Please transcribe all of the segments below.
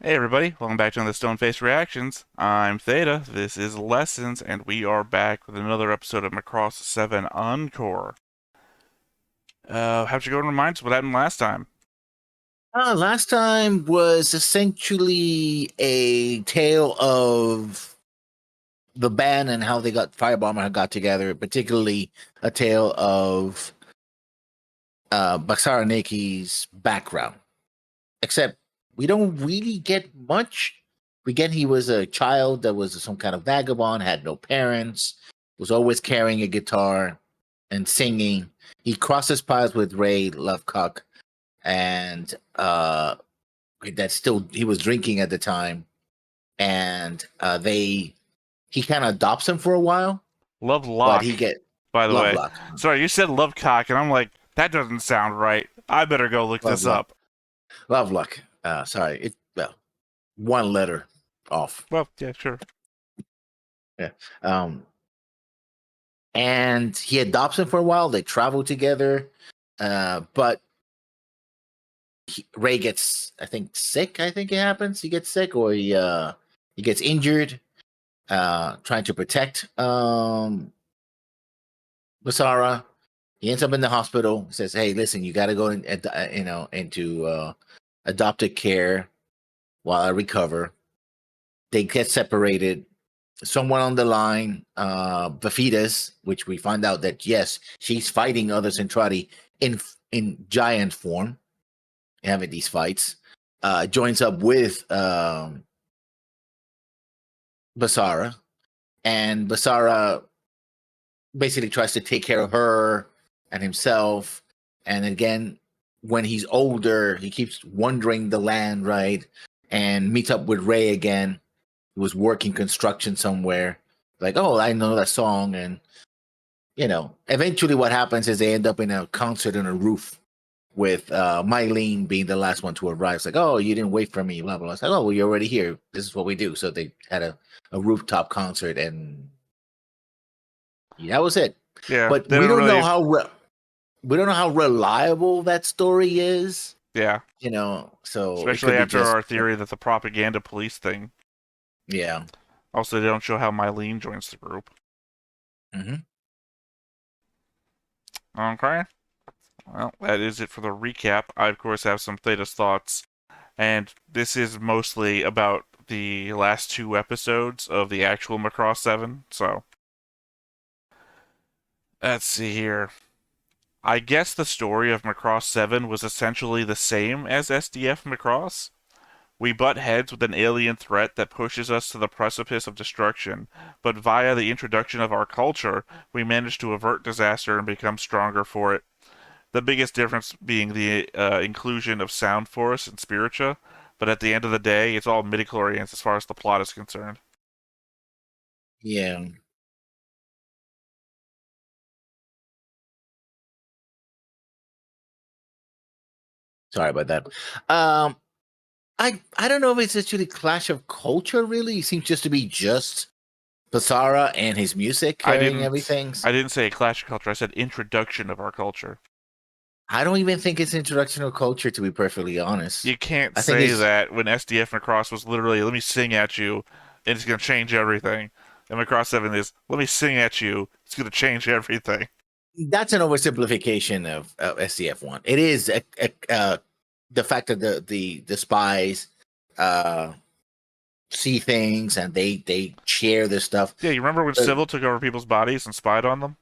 Hey everybody, welcome back to another Stone Face Reactions. I'm Theta, this is Lessons, and we are back with another episode of Macross 7 Encore. How'd you go and remind us what happened last time? Last time was essentially a tale of the band and how they got Firebomber got together, particularly a tale of Baksaraniki's background. Except we don't really get much. We get he was a child that was some kind of vagabond, had no parents, was always carrying a guitar and singing. He crosses paths with Ray Lovecock, and that still he was drinking at the time, and he kind of adopts him for a while, Love but Lock, he get by the way. Lovelock, Sorry, you said Love Cock, and I'm like, that doesn't sound right. I better go look this Lovelock, up. Lovelock. Sorry, it well, one letter off. Well, yeah, sure. Yeah. Um, and he adopts him for a while. They travel together, but Ray gets, I think, sick. I think it happens. He gets sick, or he gets injured, trying to protect Basara. He ends up in the hospital. Says, "Hey, listen, you got to go into adopted care while I recover." They get separated. Someone on the line, Bafidas, which we find out that yes, she's fighting other Centrati in giant form, having these fights. Joins up with Basara, and Basara basically tries to take care of her and himself. And again, when he's older, he keeps wandering the land, right? And meets up with Ray again. He was working construction somewhere. Like, oh, I know that song. And, eventually what happens is they end up in a concert on a roof with Mylene being the last one to arrive. It's like, oh, you didn't wait for me, blah, blah, blah. It's like, oh, well, you're already here. This is what we do. So they had a rooftop concert, and that was it. Yeah, But they don't really. we don't know how reliable that story is, Yeah, so it especially could be after just our theory that the propaganda police thing. yeah. Also, they don't show how Mylene joins the group. Hmm. Okay. Well, that is it for the recap. I, of course, have some Theta's thoughts, and this is mostly about the last two episodes of the actual Macross 7. So, let's see here. I guess the story of Macross 7 was essentially the same as SDF Macross. We butt heads with an alien threat that pushes us to the precipice of destruction, but via the introduction of our culture, we manage to avert disaster and become stronger for it. The biggest difference being the inclusion of Sound Force and Spiritua, but at the end of the day, it's all midichlorians as far as the plot is concerned. Yeah. Sorry about that. Um, I don't know if it's actually clash of culture. Really, it seems just to be just Basara and his music I carrying didn't everything. I didn't say clash of culture. I said introduction of our culture. I don't even think it's introduction of culture, to be perfectly honest. You can't I think say it's that when SDF Macross was literally let me sing at you and it's gonna change everything. And Macross 7 is let me sing at you, it's gonna change everything. that's an oversimplification of SCF1. It is the fact that the spies uh, see things and they share this stuff. Yeah, you remember when Uh, Civil took over people's bodies and spied on them?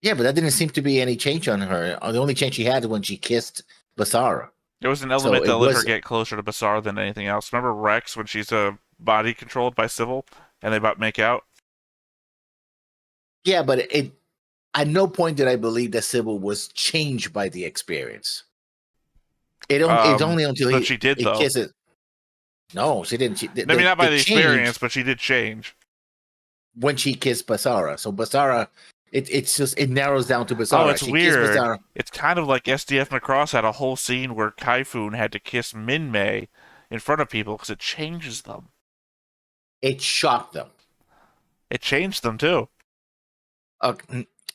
yeah, but that didn't seem to be any change on her. The only change she had was when she kissed Basara. There was an So element that it let her was get closer to Basar than anything else. Remember Rex when she's body controlled by Civil and they about make out? yeah, but it at no point did I believe that Sybil was changed by the experience. It's only until But she did he though. kisses. No, she didn't. Maybe not by The the change experience, but she did change. when she kissed Basara. So Basara, it's just it narrows down to Oh, Basara. it's She kissed weird. Basara. It's kind of like SDF Macross had a whole scene where Kaifun had to kiss Min Mei in front of people because it changes them. It shocked them. It changed them too.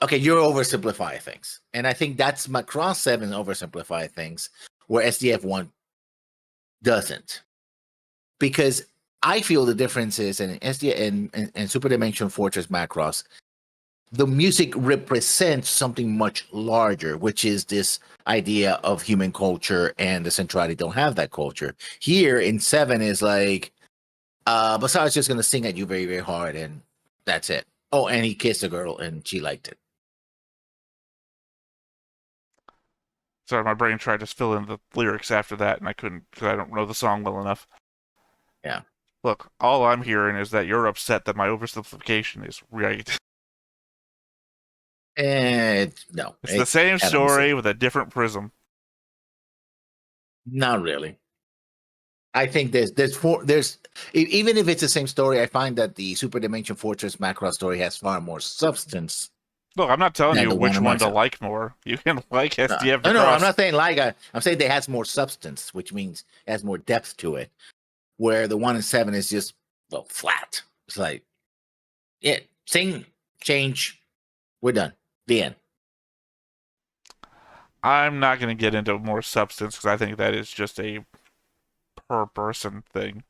Okay, you're oversimplifying things, and I think that's Macross 7 oversimplify things, where SDF 1 doesn't. because I feel the difference is in SD and Super Dimension Fortress Macross, the music represents something much larger, which is this idea of human culture, and the Centrati don't have that culture. Here in 7 is like, Basar's just gonna sing at you very, very hard, and that's it. Oh, and he kissed a girl and she liked it. Sorry, my brain tried to fill in the lyrics after that, and I couldn't because I don't know the song well enough. Yeah. Look, all I'm hearing is that you're upset that my oversimplification is right. And no, It's the same kind of the story same. with a different prism. Not really. I think even if it's the same story, I find that the Super Dimension Fortress Macross story has far more substance Look, I'm not telling than you the one which on one Mark to 7. like more. You can like SDF No, I'm Macross. not saying like I'm saying it has more substance, which means it has more depth to it. Where the one in 7 is just flat. It's like, yeah, sing, change, we're done. The end. I'm not going to get into more substance because I think that is just a per person thing.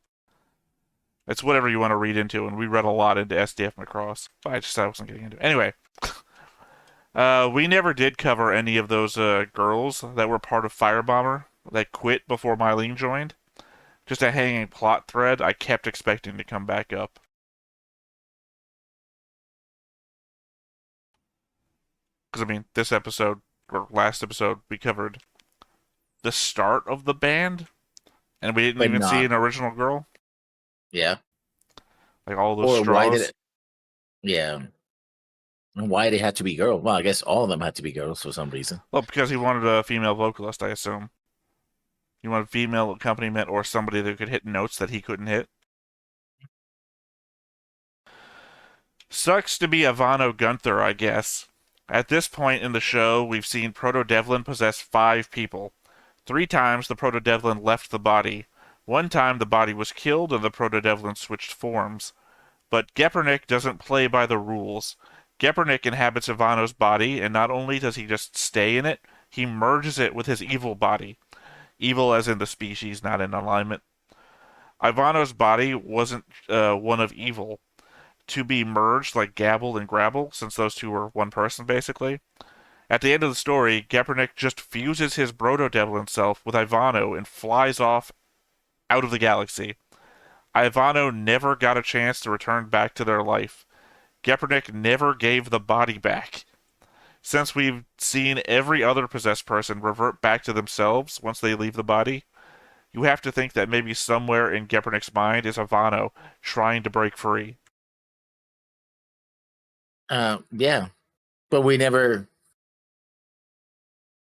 It's whatever you want to read into, and we read a lot into SDF Macross. But I wasn't getting into it. Anyway, we never did cover any of those girls that were part of Firebomber that quit before Mylene joined. Just a hanging plot thread I kept expecting to come back up. Because, I mean, this episode, or last episode, we covered the start of the band, and we didn't But even see not. an original girl. Yeah. Like all those Or why did straws. it? Yeah. And why they had to be girls? Well, I guess all of them had to be girls for some reason. Well, because he wanted a female vocalist, I assume. He wanted female accompaniment or somebody that could hit notes that he couldn't hit. Sucks to be Ivano Gunther, I guess. At this point in the show, we've seen Proto Devlin possess 5 people. 3 times the Proto Devlin left the body. 1 time the body was killed and the Proto Devlin switched forms. But Gepernick doesn't play by the rules. Gepernick inhabits Ivano's body, and not only does he just stay in it, he merges it with his evil body. Evil as in the species, not in alignment. Ivano's body wasn't one of evil. To be merged like Gabble and Grabble, since those two were one person basically. At the end of the story, Gepernick just fuses his Broto Devil himself with Ivano and flies off out of the galaxy. Ivano never got a chance to return back to their life. Gepernick never gave the body back. Since we've seen every other possessed person revert back to themselves once they leave the body, you have to think that maybe somewhere in Gepernick's mind is Ivano trying to break free. Yeah, but we never.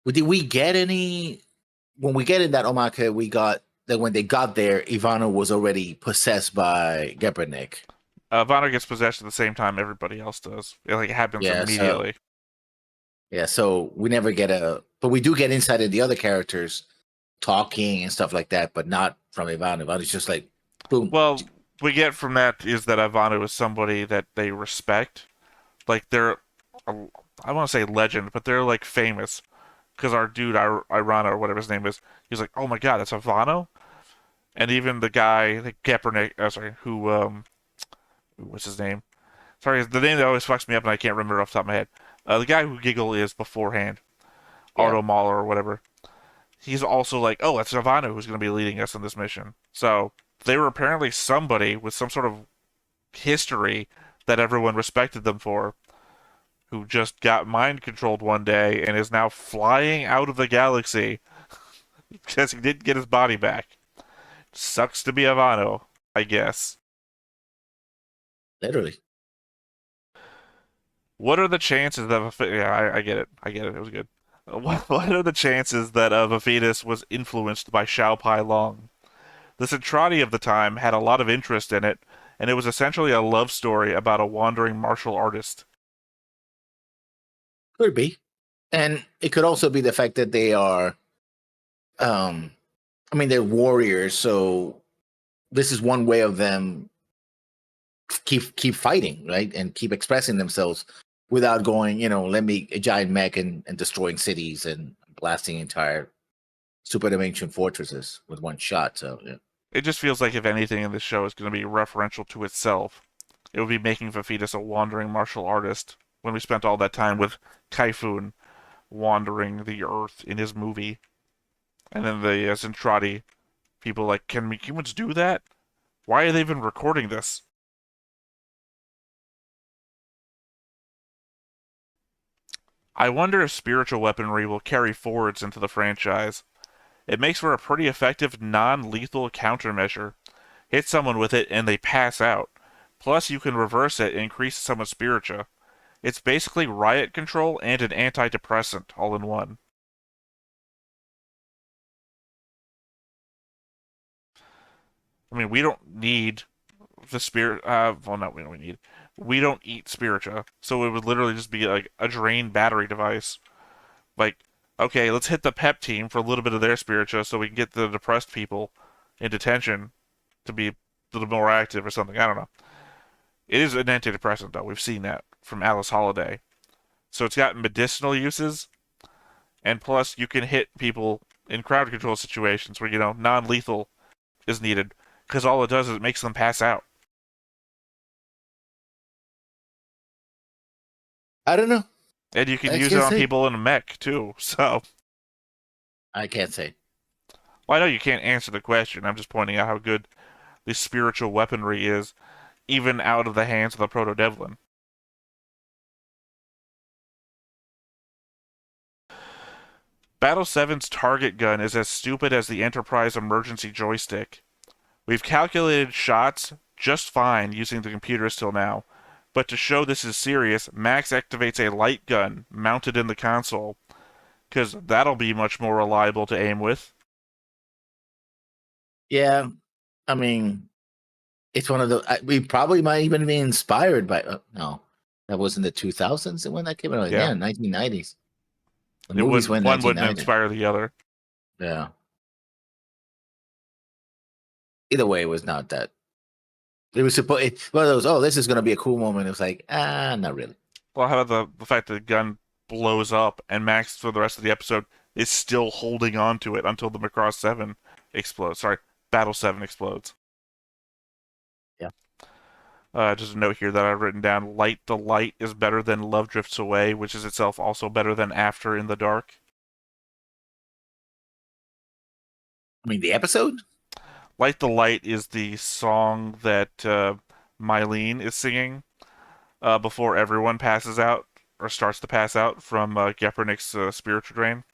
Did we get any? When we get in that Omaka, we got that when they got there, Ivano was already possessed by Gepernick. Ivano gets possessed at the same time everybody else does. It happens Yeah, so immediately. so we never get but we do get insight in the other characters talking and stuff like that, but not from Ivano. Ivano's just like, boom. Well, we get from that is that Ivano is somebody that they respect. Like they're, I want to say legend, but they're like famous because our dude Irana or whatever his name is, he's like, oh my god, that's Ivano. And even the guy, like Kaepernick, what's his name? Sorry, the name that always fucks me up and I can't remember off the top of my head. The guy who Giggle is beforehand, Yeah. Ardo Mahler or whatever. He's also like, oh, that's Ivano who's going to be leading us in this mission. So they were apparently somebody with some sort of history that everyone respected them for, who just got mind controlled one day and is now flying out of the galaxy because he didn't get his body back. Sucks to be Ivano, I guess. Literally. What are the chances that I get it. I get it. It was good. What are the chances that a fetus was influenced by Xiao Pai Long? The Centrati of the time had a lot of interest in it, and it was essentially a love story about a wandering martial artist. Could be. And it could also be the fact that they are I mean they're warriors, so this is one way of them keep fighting, right? And keep expressing themselves without going, let me a giant mech and destroying cities and blasting entire super dimension fortresses with one shot. So yeah. It just feels like if anything in this show is going to be referential to itself, it would be making Fafita a wandering martial artist when we spent all that time with Kaifun wandering the earth in his movie. And then the Zentradi people like, can we humans do that? Why are they even recording this? I wonder if spiritual weaponry will carry forwards into the franchise. It makes for a pretty effective non-lethal countermeasure. Hit someone with it and they pass out. Plus, you can reverse it and increase someone's spiritua. It's basically riot control and an antidepressant all in one. I mean, we don't need the spirit. Well, no, we don't need. We don't eat spiritua, so it would literally just be like a drain battery device. Like, okay, let's hit the pep team for a little bit of their spiritua so we can get the depressed people in detention to be a little more active or something. I don't know. It is an antidepressant, though. We've seen that from Alice Holiday. So it's got medicinal uses, and plus you can hit people in crowd control situations where, non-lethal is needed, because all it does is it makes them pass out. I don't know. And you can I use it can't on say. people in a mech, too. So, I can't say. well, I know you can't answer the question. I'm just pointing out how good this spiritual weaponry is, even out of the hands of the Proto-Devlin. Battle 7's target gun is as stupid as the Enterprise emergency joystick. We've calculated shots just fine using the computers till now, but to show this is serious, Max activates a light gun mounted in the console, because that'll be much more reliable to aim with. Yeah, I mean, it's one of the. We probably might even be inspired by. No, that was in the 2000s when that came out. Yeah, Yeah, 1990s. The it movies were wouldn't in one wouldn't 1990. inspire the other. Yeah. Either way, it was not that. It was supposed. One of those. Oh, this is going to be a cool moment. It was like, not really. Well, how about the fact that the gun blows up and Max for the rest of the episode is still holding on to it until the Macross 7 explodes. Sorry, Battle 7 explodes. Yeah. Just a note here that I've written down: Light the Light is better than Love Drifts Away, which is itself also better than After in the Dark. I mean, the episode. Light the Light is the song that Mylene is singing before everyone passes out or starts to pass out from Geppernick's Spiritual Drain.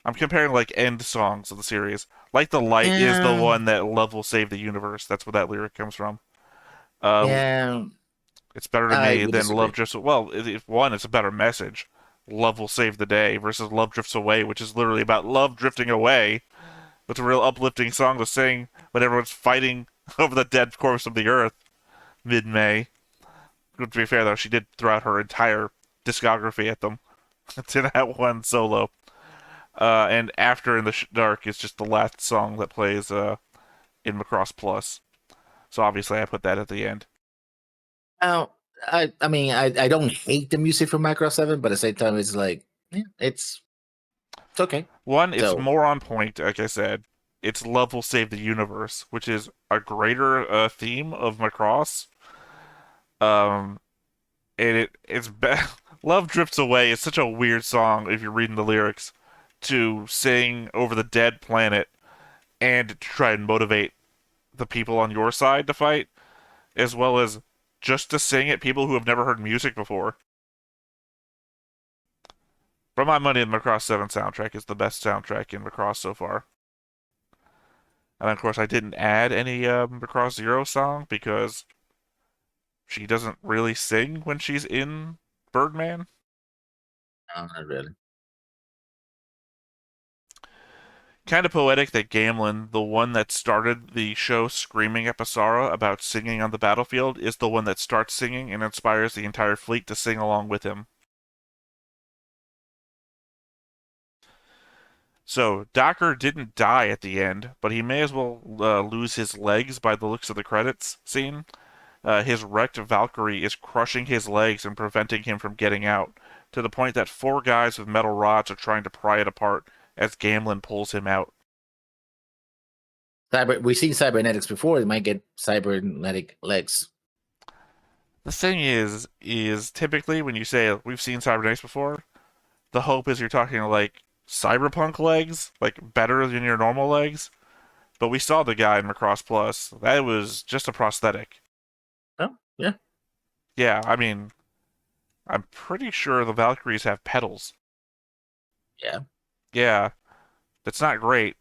I'm comparing like end songs of the series. Light the Light is the Yeah. one that Love will save the universe. That's where that lyric comes from. Uh, Yeah. it's better to I me would than Love disagree. Drifts. Well, one, it's a better message. Love will save the day versus Love Drifts Away, which is literally about love drifting away. It's a real uplifting song to sing when everyone's fighting over the dead corpse of the earth mid-May. To be fair, though, she did throw out her entire discography at them to that one solo. And After in the Dark is just the last song that plays in Macross Plus. So obviously I put that at the end. Now, I mean, I don't hate the music from Macross 7, but at the same time, it's like, yeah, it's okay. One, it's So, more on point, like I said. It's Love Will Save the Universe, which is a greater theme of Macross. Um, and it's Love Drifts Away is such a weird song if you're reading the lyrics to sing over the dead planet and to try and motivate the people on your side to fight, as well as just to sing at people who have never heard music before. For my money, the Macross 7 soundtrack is the best soundtrack in Macross so far. And of course, I didn't add any Macross Zero song because she doesn't really sing when she's in Birdman. no, not really. Kind of poetic that Gamlin, the one that started the show screaming at Basara about singing on the battlefield, is the one that starts singing and inspires the entire fleet to sing along with him. So, Docker didn't die at the end, but he may as well lose his legs by the looks of the credits scene. His wrecked Valkyrie is crushing his legs and preventing him from getting out, to the point that four guys with metal rods are trying to pry it apart as Gamlin pulls him out. We've seen cybernetics before. They might get cybernetic legs. The thing is typically when you say we've seen cybernetics before, the hope is you're talking like cyberpunk legs, like better than your normal legs. But we saw the guy in Macross Plus. That was just a prosthetic. Oh, yeah. Yeah, I mean, I'm pretty sure the Valkyries have pedals. Yeah. Yeah, that's not great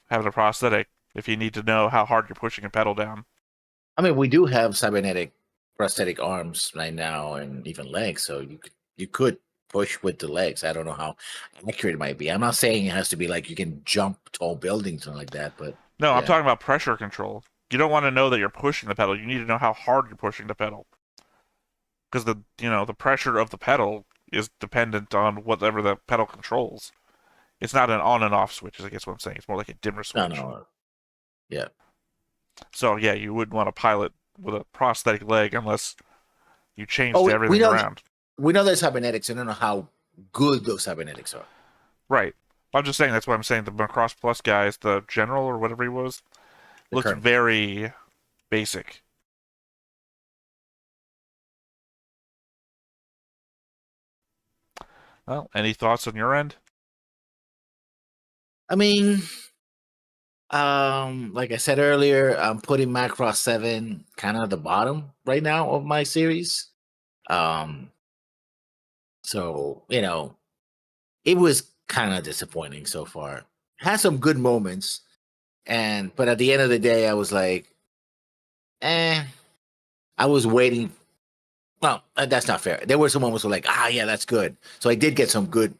having a prosthetic if you need to know how hard you're pushing a pedal down. I mean, we do have cybernetic prosthetic arms right now and even legs, so you could push with the legs. I don't know how accurate it might be. I'm not saying it has to be like you can jump tall buildings or like that, but No, I'm yeah. talking about pressure control. You don't want to know that you're pushing the pedal. You need to know how hard you're pushing the pedal. Because the pressure of the pedal is dependent on whatever the pedal controls. It's not an on and off switch, I guess what I'm saying. It's more like a dimmer No, switch. no. Yeah. So yeah, you wouldn't want to pilot with a prosthetic leg unless you Oh, changed we everything know around. we know there's cybernetics. I don't know how good those cybernetics are. Right. I'm just saying that's what I'm saying. The Macross Plus guys, the general or whatever he was, The looked current. very basic. Well, any thoughts on your end? I mean, like I said earlier, I'm putting Macross 7 kind of at the bottom right now of my series. Um, so it was kind of disappointing so far. Had some good moments, but at the end of the day, I was like, eh. I was waiting. Well, that's not fair. There were some moments where like, yeah, that's good. So I did get some good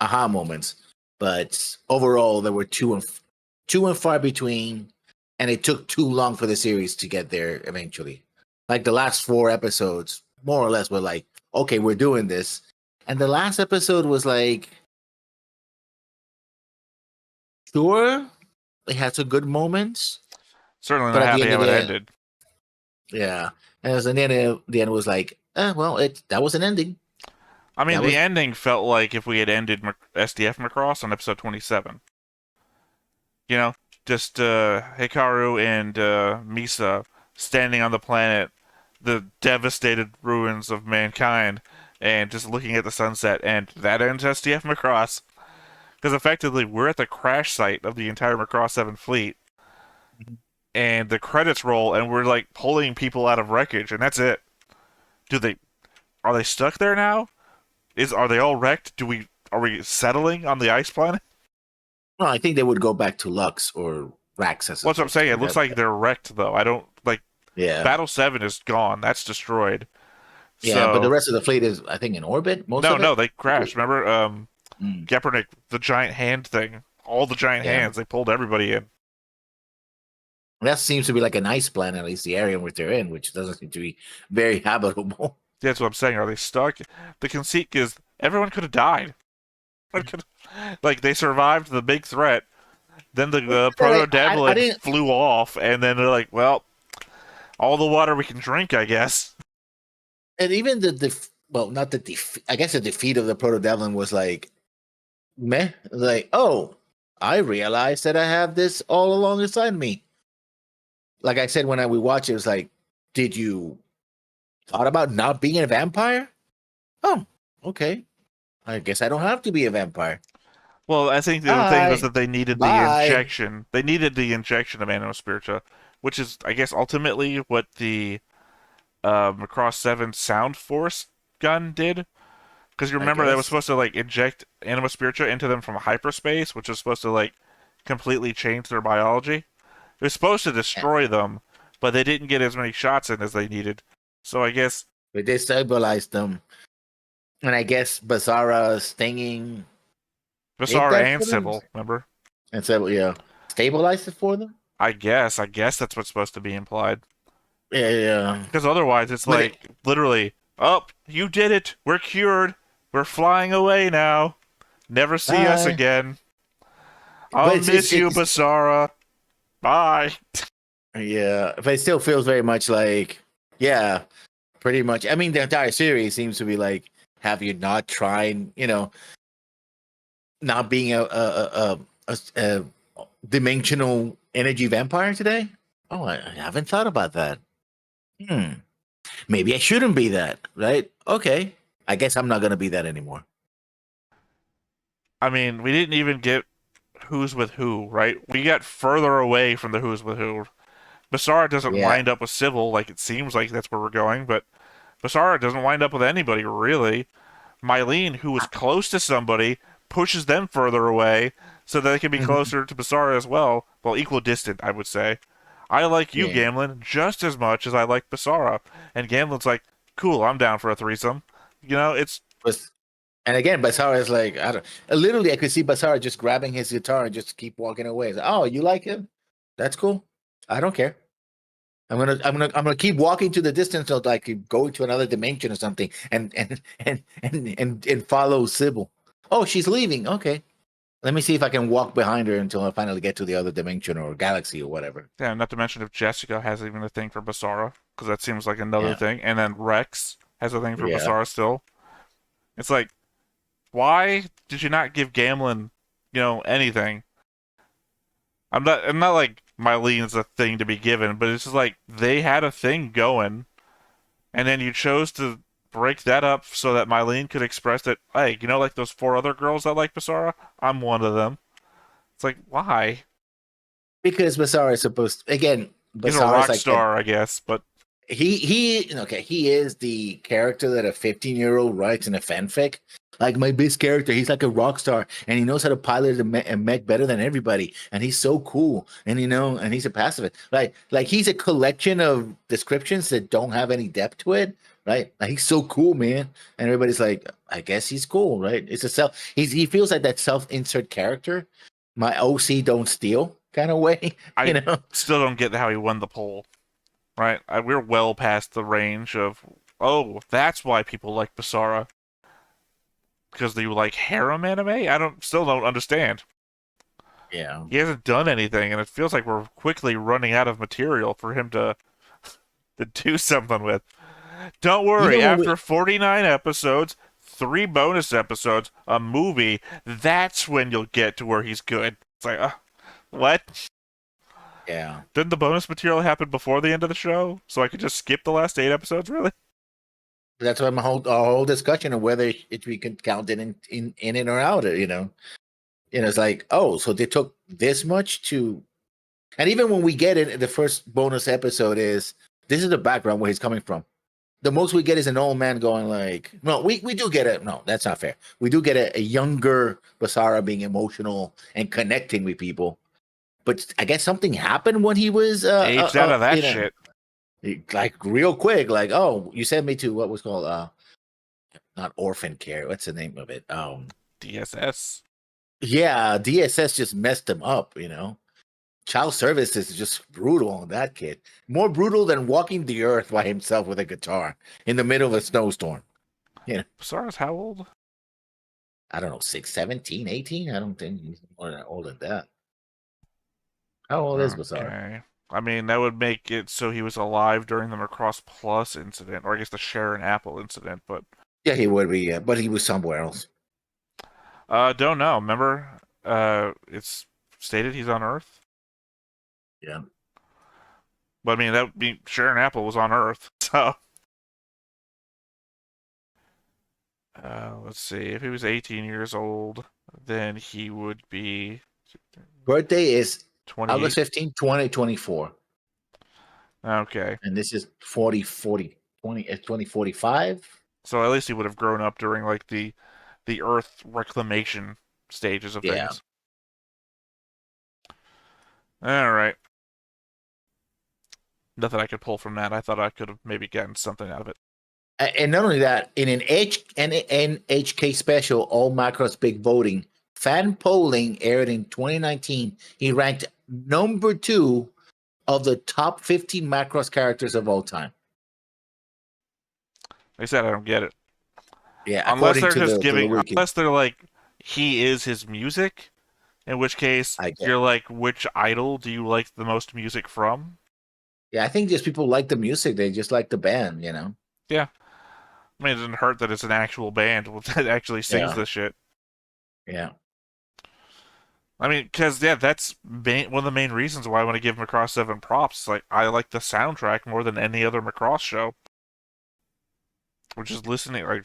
aha moments, but overall, there were two and far between, and it took too long for the series to get there eventually. Like the last 4 episodes, more or less, were like, okay, we're doing this, and the last episode was like, sure, it had some good moments, Certainly but not at the happy end of how the it day, ended. yeah, and as the end was like, well, that was an ending. I mean, That the was ending felt like if we had ended SDF Macross on episode 27. You know, just Hikaru and Misa standing on the planet, the devastated ruins of mankind, and just looking at the sunset, and that ends SDF Macross. Because effectively, we're at the crash site of the entire Macross 7 fleet, and the credits roll, and we're like pulling people out of wreckage, and that's it. Do they are they stuck there now? Are they all wrecked? Are we settling on the ice planet? no. I think they would go back to Lux or Rax as What's what I'm opposed saying? It to looks that. like they're wrecked though. I don't like Yeah, Battle 7 is gone. That's destroyed. yeah, but the So rest of the fleet is, I think, in orbit. Most no, of no, it. they crashed. Remember, Mm, Gepernick, the giant hand thing. All the giant yeah, hands. They pulled everybody in. that seems to be like an ice planet, at least the area in which they're in, which doesn't seem to be very habitable. That's what I'm saying. Are they stuck? The conceit is everyone could have died. Like they survived the big threat. Then the proto I devlin didn't, flew off, and then they're like, "Well, all the water we can drink, I guess." and even well, not the I guess the defeat of the Proto Devlin was like meh. Like, oh, I realized that I have this all along inside me. Like I said when we watched it, it was like, did you thought about not being a vampire? Oh, okay. I guess I don't have to be a vampire. Well, I think the thing was Bye. that they needed the Bye. injection. They needed the injection of Anima Spiritua, which is, I guess, ultimately what the Macross 7 Sound Force gun did. Because you I remember that was guess. supposed to like inject Anima Spiritua into them from hyperspace, which was supposed to like completely change their biology. It was supposed to Yeah. destroy them, but they didn't get as many shots in as they needed. So I guess We destabilized them. And I guess Bazara stinging did Visara that and for them. Sybil, remember? And so, yeah, stabilized it for them. I guess that's what's supposed to be implied. Yeah, yeah. Because otherwise, it's But like literally, oh, you did it. We're cured. We're flying away now. Never see us uh, again. but I'll miss you, Basara. Bye. yeah, but it still feels very much like, yeah, pretty much. I mean, the entire series seems to be like, have you not tried, not being a dimensional energy vampire today? Oh, I haven't thought about that. Hmm. Maybe I shouldn't be that, right? Okay. I guess I'm not gonna be that anymore. I mean, we didn't even get who's with who, right? We got further away from the who's with who. Basara doesn't Yeah. wind up with Sybil like it seems like that's where we're going, but Basara doesn't wind up with anybody really. Mylene, who was close to somebody, pushes them further away so that they can be Mhm. closer to Basara as well. Well, equal distant, I would say. I like you, Yeah. Gamlin, just as much as I like Basara. And Gamlin's like, cool, I'm down for a threesome. You know, it's But and again, Basara is like, I don't. Literally, I could see Basara just grabbing his guitar and just keep walking away. It's like, oh, you like him? That's cool. I don't care. I'm gonna keep walking to the distance until I could go to another dimension or something, and follow Sybil. Oh, she's leaving. Okay, let me see if I can walk behind her until I finally get to the other dimension or galaxy or whatever. yeah, not to mention if Jessica has even a thing for Basara, because that seems like another Yeah, thing. And then Rex has a thing for yeah. Basara still. It's like, why did you not give Gamlin, anything? I'm not like Mylene's a thing to be given, but it's just like they had a thing going, and then you chose to break that up so that Mylene could express that, hey, like those four other girls that like Basara, I'm one of them. It's like, why? Because Basara is supposed again. He's a Basara is rock like that. star, I guess, but He is the character that a 15-year-old writes in a fanfic. Like my best character, he's like a rock star, and he knows how to pilot a mech better than everybody, and he's so cool, and and he's a pacifist. Like he's a collection of descriptions that don't have any depth to it, right? Like he's so cool, man, and everybody's like, I guess he's cool, right? It's a self. He feels like that self-insert character, my OC don't steal kind of way, you I know. still don't get how he won the poll, right? We're well past the range of, oh, that's why people like Basara, because they like harem anime? Still don't understand. Yeah. He hasn't done anything, and it feels like we're quickly running out of material for him to do something with. Don't worry, Even when after we 49 episodes, 3 bonus episodes, a movie, that's when you'll get to where he's good. It's like, what? Yeah. Didn't the bonus material happen before the end of the show? So I could just skip the last 8 episodes, really? That's why our whole discussion of whether we can count it in and or out. It's like, oh, so they took this much to, and even when we get it, the first bonus episode is this is the background where he's coming from. The most we get is an old man going like, no, we do get it. No, that's not fair. We do get a younger Basara being emotional and connecting with people. But I guess something happened when he was, Aged out of that shit. like real quick. Like, oh, you sent me to what was called not orphan care. What's the name of it? DSS. Yeah, DSS just messed him up. Child services is just brutal on that kid. More brutal than walking the earth by himself with a guitar in the middle of a snowstorm. Basara's how old? I don't know, 6, 17, 18. I don't think he's more than older than that. How old is Basara? Okay. I mean, that would make it so he was alive during the Macross Plus incident, or I guess the Sharon Apple incident, but Yeah, he would be, yeah, but he was somewhere else. don't know. Remember, it's stated he's on Earth. Yeah. But I mean, that would be Sharon Apple was on Earth, so let's see. If he was 18 years old, then he would be Birthday is 28. August 15th, 2024. Okay. And this is 2045. So at least he would have grown up during like the Earth reclamation stages of Yeah. things. All right. Nothing I could pull from that. I thought I could have maybe gotten something out of it. And not only that, in an NHK special, All Macross Big Voting, fan polling aired in 2019, he ranked number 2 of the top 15 Macross characters of all time. Like I said, I don't get it. Yeah, Unless according they're to just the giving, wiki. unless they're like, he is his music, in which case I get. you're like, which idol do you like the most music from? Yeah, I think just people like the music. They just like the band. Yeah. I mean, it doesn't hurt that it's an actual band that actually sings Yeah, this shit. yeah. I mean, because yeah, that's one of the main reasons why I want to give Macross 7 props. Like, I like the soundtrack more than any other Macross show. Which is listening. Like,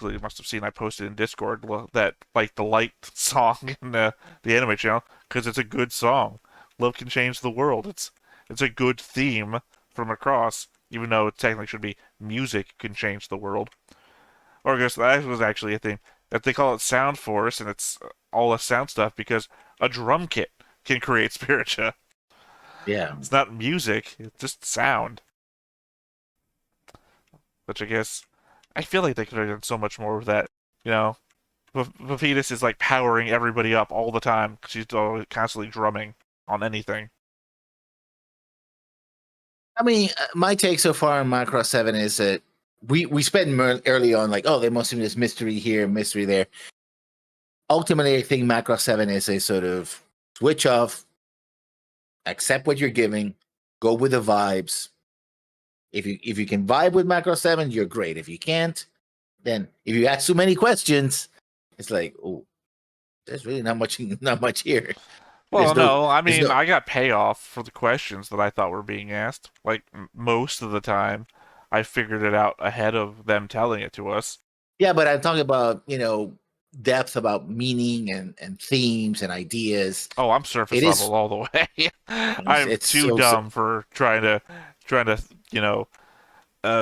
you must have seen I posted in Discord that like the light song in the anime channel because it's a good song. Love can change the world. It's a good theme from Macross, even though it technically should be music can change the world. Or I guess that was actually a thing that they call it Sound Force, and it's all the sound stuff because a drum kit can create spiritua. Yeah. It's not music; it's just sound. Which I guess I feel like they could have done so much more with that. You know, Vapidus is like powering everybody up all the time because she's constantly drumming on anything. I mean, my take so far on Macross 7 is that we spent early on like, oh, there must be this mystery here, mystery there. Ultimately, I think Macross 7 is a sort of switch off, accept what you're giving, go with the vibes. If you can vibe with Macross 7, you're great. If you can't, then if you ask too many questions, it's like, oh, there's really not much not much here. Well, No no, I there's mean no I got payoff for the questions that I thought were being asked. Like most of the time, I figured it out ahead of them telling it to us. Yeah, but I'm talking about, depth about meaning and themes and ideas. Oh, I'm It surface is level all the way. I'm it's too so dumb for trying to you know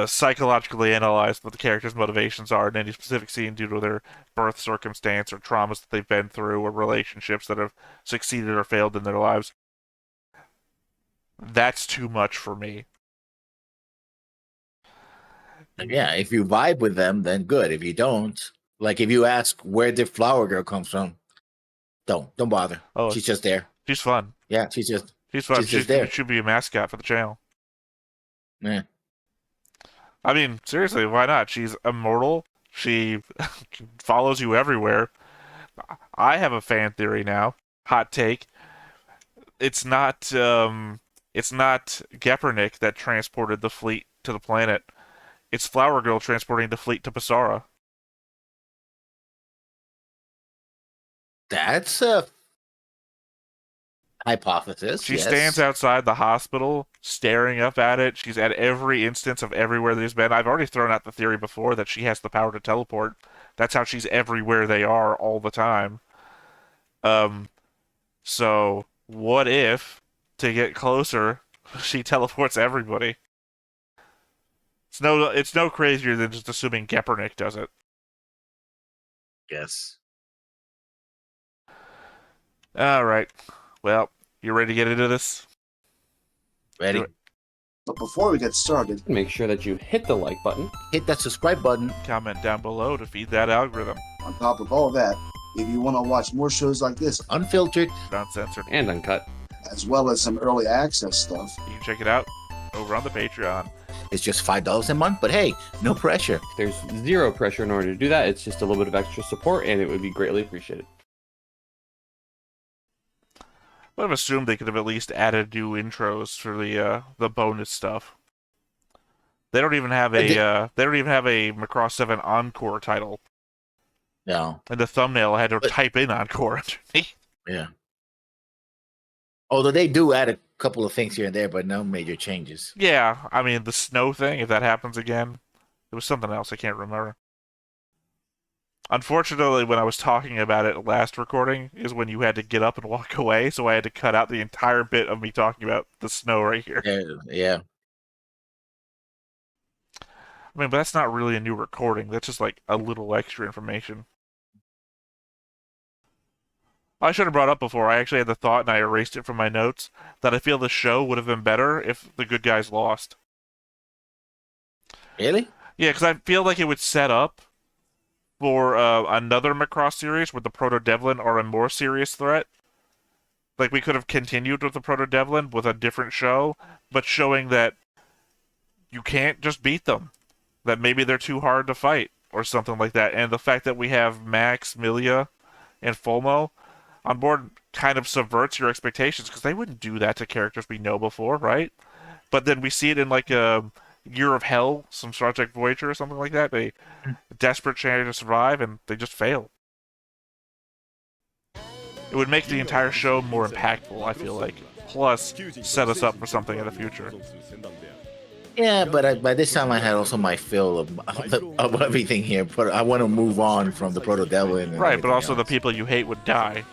psychologically analyze what the characters' motivations are in any specific scene due to their birth circumstance or traumas that they've been through or relationships that have succeeded or failed in their lives. That's too much for me. yeah, if you vibe with them, then good. If you don't, like if you ask where did Flower Girl comes from, don't bother. Oh, She's just there. she's fun. Yeah, She's fun. she's She just there. should be a mascot for the channel. Yeah. I mean, seriously, why not? She's immortal. She follows you everywhere. I have a fan theory now. Hot take. It's not it's not Gepernick that transported the fleet to the planet. It's Flower Girl transporting the fleet to Basara. That's a hypothesis, She stands yes. outside the hospital, staring up at it. She's at every instance of everywhere there's been. I've already thrown out the theory before that she has the power to teleport. That's how she's everywhere they are all the time. Um, so what if, to get closer, she teleports everybody? It's no crazier than just assuming Gepernick does it. Yes. All right. Well, you ready to get into this? Do Ready? it. But before we get started, Make sure that you hit the like button. Hit that subscribe button. Comment down below to feed that algorithm. on top of all that, if you want to watch more shows like this, Unfiltered. Uncensored. And uncut. as well as some early access stuff, You can check it out over on the Patreon. It's just $5 a month, but hey, no pressure. There's zero pressure in order to do that. It's just a little bit of extra support, and it would be greatly appreciated. I would have assumed they could have at least added new intros for the bonus stuff. They don't even have they don't even have a Macross 7 Encore title. No. In the thumbnail, I had to But- type in Encore underneath. Yeah. Although they do add a couple of things here and there, but no major changes. Yeah, I mean the snow thing. If that happens again, it was something else I can't remember. Unfortunately, when I was talking about it last recording, is when you had to get up and walk away, so I had to cut out the entire bit of me talking about the snow right here. Yeah. I mean, but that's not really a new recording. That's just like a little extra information. I should have brought up before. I actually had the thought, and I erased it from my notes, that I feel the show would have been better if the good guys lost. Really? Yeah, because I feel like it would set up for another Macross series where the Proto Devlin are a more serious threat. Like we could have continued with the Proto Devlin with a different show, but showing that you can't just beat them. That maybe they're too hard to fight or something like that. And the fact that we have Max, Milia, and Fulmo on board kind of subverts your expectations because they wouldn't do that to characters we know before, right? But then we see it in like a Year of Hell, some Star Trek Voyager or something like that. They desperate trying to survive and they just fail. It would make the entire show more impactful, I feel like. Plus, set us up for something in the future. Yeah, but by this time I had also my fill of everything here. But I want to move on from the Proto Devil and Right, but also the else. people you hate would die.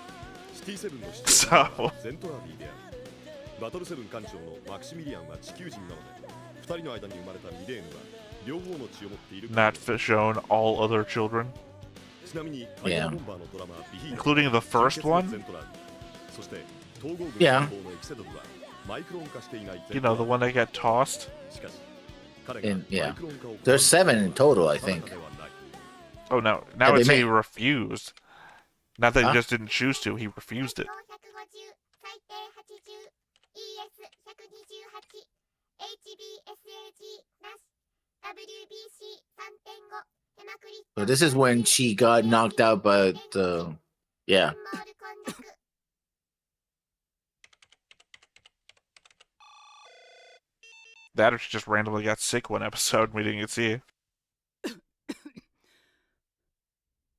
So. Not shown all other children. Yeah. Including the first one? Yeah. You know, the one that got tossed? And yeah. There's 7 in total, I think. Oh no, now Yeah, it's they he refused. Not that he Huh? just didn't choose to, he refused it. So this is when she got knocked out, but yeah. That or she just randomly got sick one episode and we didn't get to see it.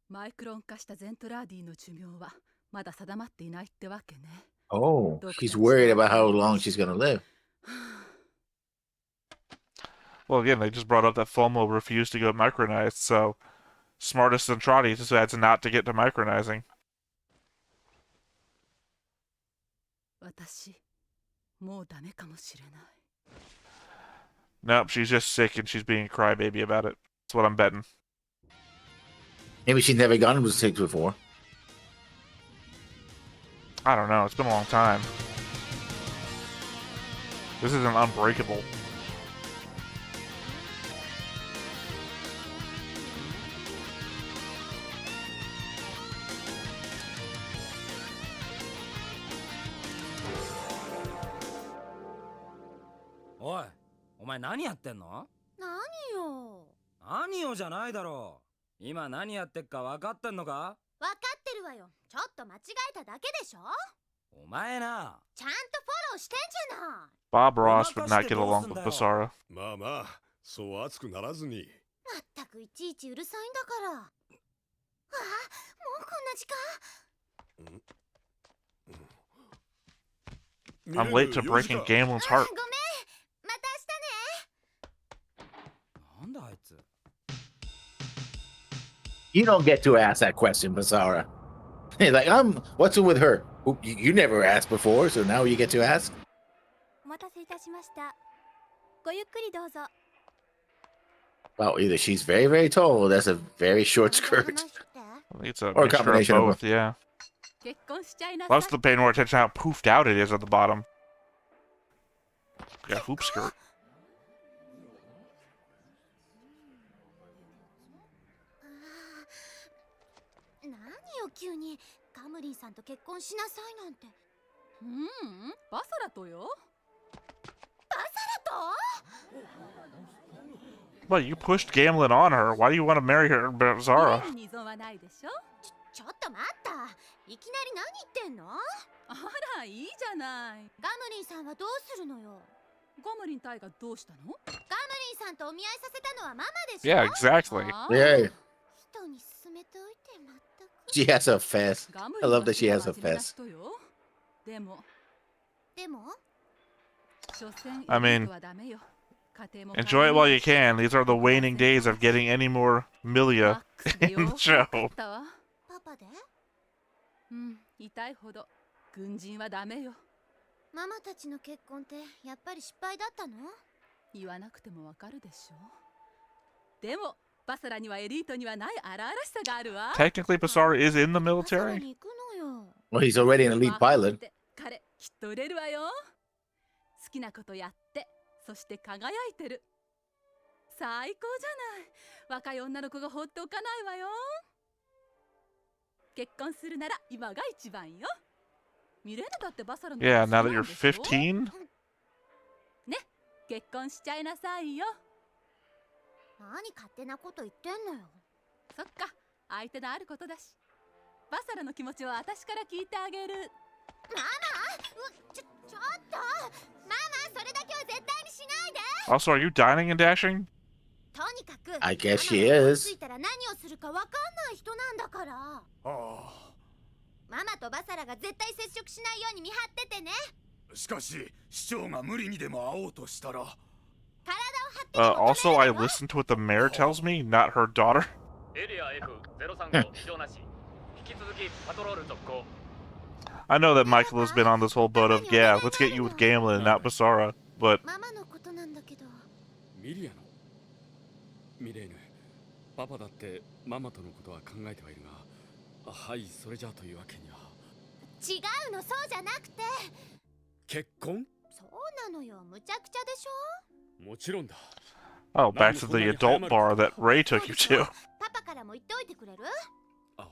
マイクロン化したゼントラーディの寿命はまだ定まっていないってわけね。 Oh, she's worried about how long she's gonna live. Well, again, they just brought up that FOMO refused to go micronized, so smartest than Trotty decides not to get to micronizing. 私、もうダメかもしれない。 Nope, she's just sick and she's being a crybaby about it. That's what I'm betting. Maybe she's never gotten to 6 before. I don't know, it's been a long time. This isn't Unbreakable. Oi, お前何やってんの？何よ。何よじゃないだろう。今何やってっか分かってんのか？分かってるわよ。ちょっと間違えただけでしょ。お前な。ちゃんとフォローしてんじゃない。Bob Ross would not get along with Basara. まあまあ、そう熱くならずに。まったくいちいちうるさいんだから。ああ、もうこんな時間。 I'm late to breaking Gamlin's あ、ごめん。 heart. また明日ね。なんだあいつ。 You don't get to ask that question, Basara. Hey, like, what's with her? You never asked before, so now you get to ask? お待たせいたしました。ごゆっくりどうぞ。 Well, either she's very, very tall, or that's a very short skirt. I think it's a Or a mixture of combination of both, yeah. 結婚しちゃいな I さい。 was paying more attention to how poofed out it is at the bottom. Yeah, hoop skirt. 何よ急にカムリンさんと結婚しなさいなんて。バサラとよ。バサラと？ Well, you pushed Gamlin on her. Why do you want to marry her, Basara? 家に依存はないでしょ。ちょっと待った。いきなり何言ってんの？あら、いいじゃない。ガムリンさんはどうするのよ。ゴムリンタイがどうしたの？ガムリンさんとお見合いさせたのはママでしょ。 Yeah, exactly. あ Yeah, 人に勧めておいてまったく。 she has a fest. ガム I リン love that she has a は真面目な fest. 人よ。でも、でも所詮 I mean, エリートはダメよ。家庭も Enjoy it while you can. These are the waning days of getting any more マッ Milia クスで in よ the show. わかったわ。パパで？痛いほど軍人はダメよ。ママたちの結婚ってやっぱり失敗だったの？言わなくてもわかるでしょ。でもバサラにはエリートにはない荒々しさがあるわ。 Technically, Basara is in the バサラ military. に行くのよ。 Well, he's already an elite まあ pilot. 彼きっと売れるわよ。好きなことやってそして輝いてる。最高じゃない。若い女の子が放っておかないわよ。結婚するなら今が一番よ。ミレーナだってバサラの Yeah, now that 娘な you're んでしょ。 15. ね、結婚しちゃいなさいよ。何勝手なこと言ってんのよ。そっか、相手のあることだし。バサラの気持ちを私から聞いてあげる。ママ、ちょっと。ママ、それだけは絶対にしないで。 Also, are you dining and dashing? とにかく I guess she ママが is. ついたら何をするかわかんない人なんだから。ああ、ママとバサラが絶対接触しないように見張っててね。しかし市長が無理にでも会おうとしたら。体を張ってでも Also, 止め I るだろ。 listened to what the mayor tells me, not her daughter. エリア F035 異常なし。引き続きパトロール続行。 I know that Michael has been on this whole boat of, yeah, let's get you with Gamlin, not Basara, but ママのことなんだけど。ミリアのミレーヌ、パパだってママとのことは考えてはいるが、はい、それじゃというわけには。違うの、そうじゃなくて。結婚？そうなのよ、むちゃくちゃでしょ。もちろんだ。 oh, back to the adult bar that Ray took you to. パパからも言っておいてくれる？あ本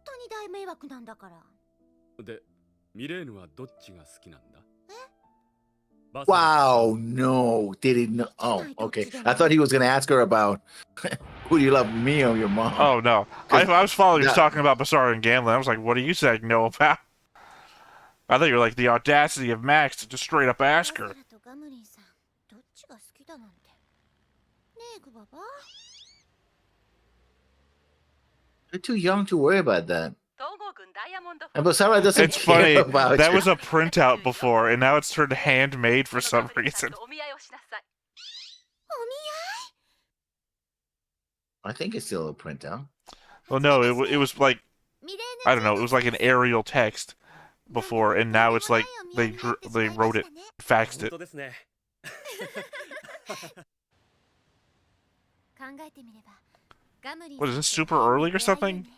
当に大迷惑なんだから。あ。で、ミレーヌはどっちが好きなんだ？ Wow, no, did he know? Oh, okay. I thought he was going to ask her about who do you love, me or your mom? Oh, no. I was following you Yeah. talking about Basara and Gamlin. I was like, what are you saying no about? I thought you were like, the audacity of Max to just straight up ask her. バサラとガムリンさん、どっちが好きだなんて。ねえ、グババ。 They're too young to worry about that. 東郷軍ダイヤモンド And Basara doesn't It's care funny. about That you. was a printout before, and now it's turned handmade for some reason. お見合いをしなさい。お見 I think it's still a printout. Well, no, it was like, 合い。ミレーヌ I don't know, it was like an Arial text before, and now it's like they wrote it, faxed 本 it. 当ですね。考えてみれば、ガムリン What is さん this, と super early or 出会いよ something? ね。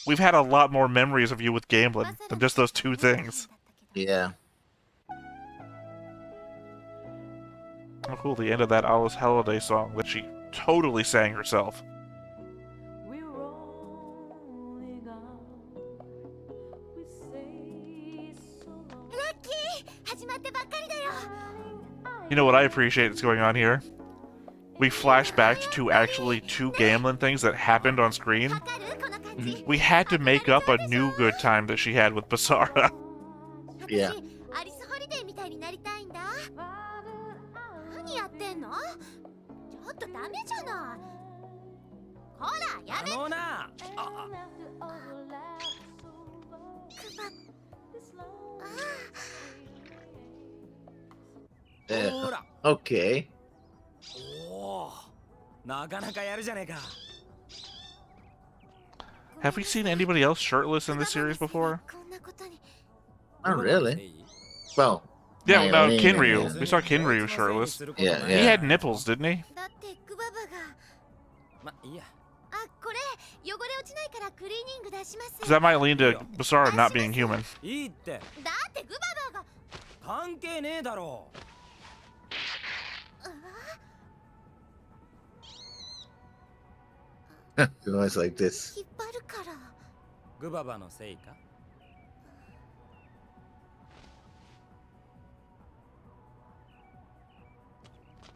We've had a lot more memories of you with Gamblin バサラ than just those two と仲いいん things. だったけど。 Yeah. Oh, cool, the end of that Alice Holiday song that she totally sang herself. ラッキー、始まってばっかりだよ。 You know what I appreciate that's going on here? We flash back to actually two Gamlin things that happened on screen. わかる？この感じ。 We had to make up a new good time that she had with Basara. Yeah. 私、アリスホリデーみたいになりたいんだ。何やってんの？ちょっとダメじゃない。ほら、やめ。あのな。クバ。Yeah. ほら。 Okay. おお。なかなかやるじゃねえか。 Have we seen anybody else shirtless in this series before? こんなことに。 Not really. Well, Yeah, no, Mylene Kinryu. and- We saw Kinryu shirtless. Yeah, He yeah. had nipples, didn't he? だってグババが。ま、いいや。あ、これ汚れ落ちないからクリーニング出します。 Because that might lead to Basara not being human. いいって。だってグババが。関係ねえだろ。 It was like this. 引っ張るから。グババのせいか。